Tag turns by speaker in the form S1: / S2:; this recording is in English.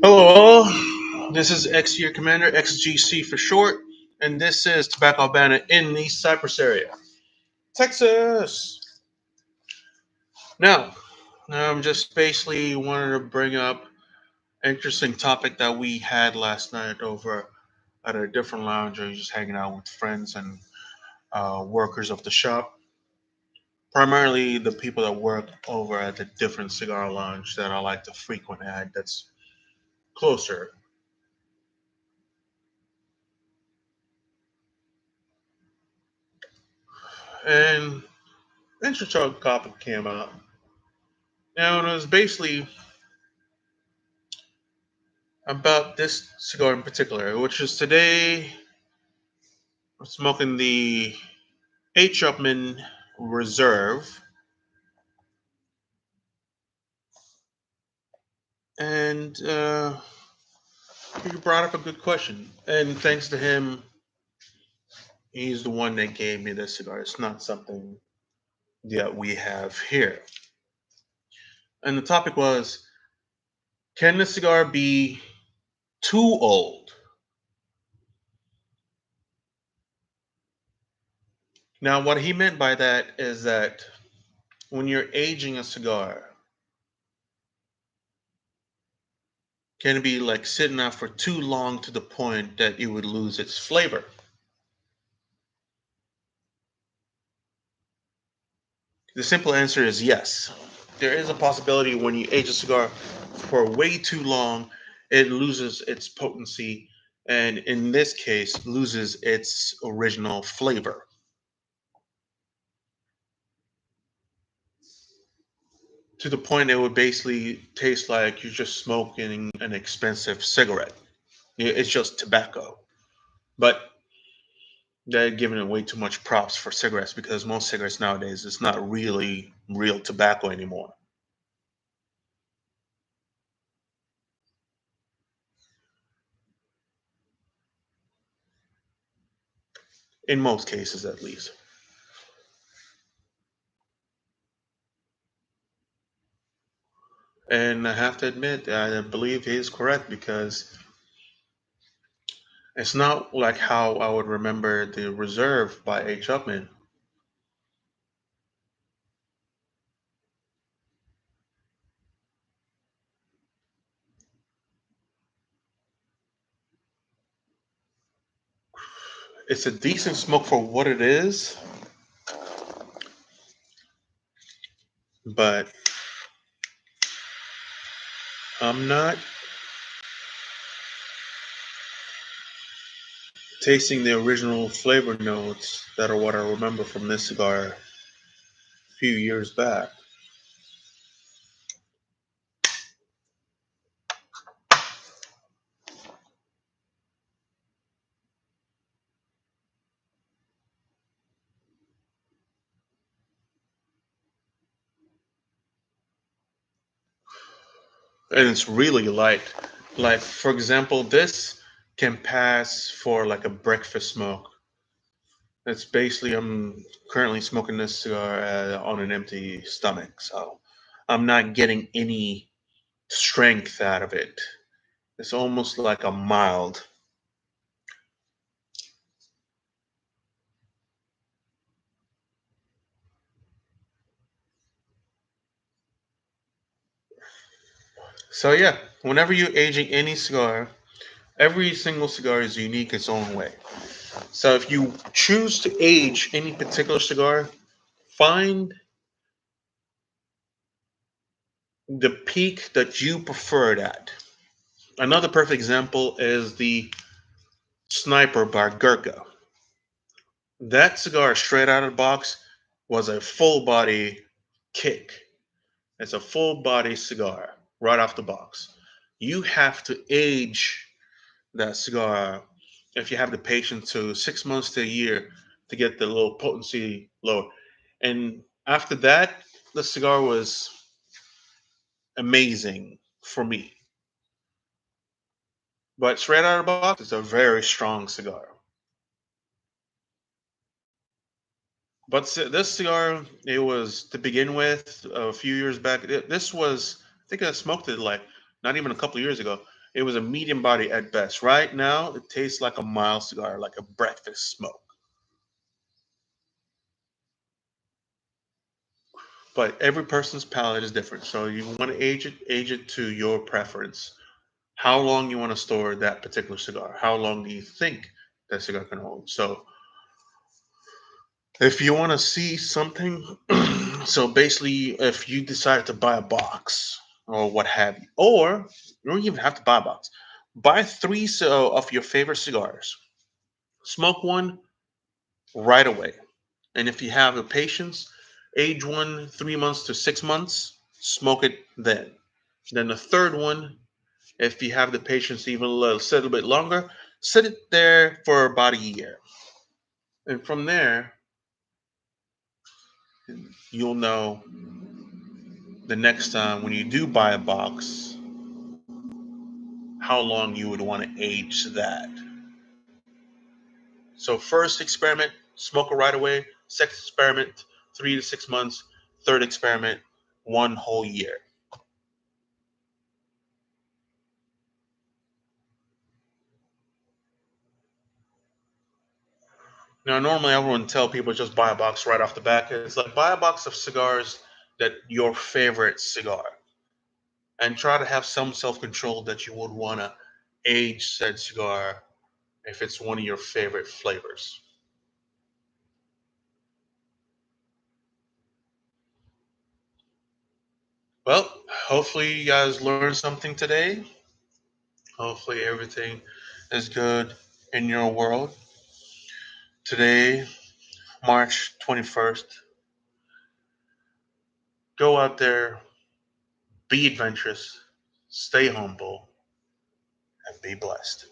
S1: Hello, all. This is X Year Commander, XGC for short, and this is Tobacco Bandit in the Cypress area, Texas. Now, I'm just basically wanted to bring up an interesting topic that we had last night over at a different lounge, or just hanging out with friends and workers of the shop. Primarily the people that work over at the different cigar lounge that I like to frequent at that's closer. And interesting topic came out. Now, it was basically about this cigar in particular, which is today I'm smoking the H. Upman Reserve. And he brought up a good question. And thanks to him, he's the one that gave me this cigar. It's not something that we have here. And the topic was, can this cigar be too old? Now, what he meant by that is that when you're aging a cigar, can it be like sitting out for too long to the point that it would lose its flavor? The simple answer is yes. There is a possibility when you age a cigar for way too long, it loses its potency, and in this case, loses its original flavor to the point it would basically taste like you're just smoking an expensive cigarette. It's just tobacco. But they're giving it way too much props for cigarettes because most cigarettes nowadays it's not really real tobacco anymore. In most cases, at least. And I have to admit, I believe he is correct because it's not like how I would remember the Reserve by H. Upman. It's a decent smoke for what it is, but I'm not tasting the original flavor notes that are what I remember from this cigar a few years back. And it's really light. Like, for example, this can pass for like a breakfast smoke. It's basically, I'm currently smoking this cigar on an empty stomach, so I'm not getting any strength out of it. It's almost like a mild. So yeah, whenever you're aging any cigar, every single cigar is unique its own way. So if you choose to age any particular cigar, find the peak that you prefer it at. Another perfect example is the Sniper by Gurkha. That cigar straight out of the box was a full body kick. It's a full body cigar right off the box. You have to age that cigar if you have the patience, to 6 months to a year to get the little potency lower. And after that, the cigar was amazing for me. But straight out of the box, it's a very strong cigar. But this cigar, it was to begin with a few years back. This was, I think I smoked it like not even a couple of years ago. It was a medium body at best. Right now, it tastes like a mild cigar, like a breakfast smoke. But every person's palate is different, so you want to age it to your preference. How long you want to store that particular cigar? How long do you think that cigar can hold? So if you want to see something, so basically, if you decide to buy a box or what have you, or you don't even have to buy a box, buy three of your favorite cigars, smoke one right away. And if you have the patience, age one 3 months to 6 months, smoke it then. Then the third one, if you have the patience even little bit longer, sit it there for about a year. And from there, you'll know the next time when you do buy a box, how long you would want to age that. So first experiment, smoke it right away. Second experiment, 3 to 6 months. Third experiment, one whole year. Now, normally I wouldn't tell people just buy a box right off the bat. It's like buy a box of cigars that your favorite cigar, and try to have some self-control that you would want to age said cigar if it's one of your favorite flavors. Well, hopefully you guys learned something today. Hopefully everything is good in your world. Today, March 21st, go out there, be adventurous, stay humble, and be blessed.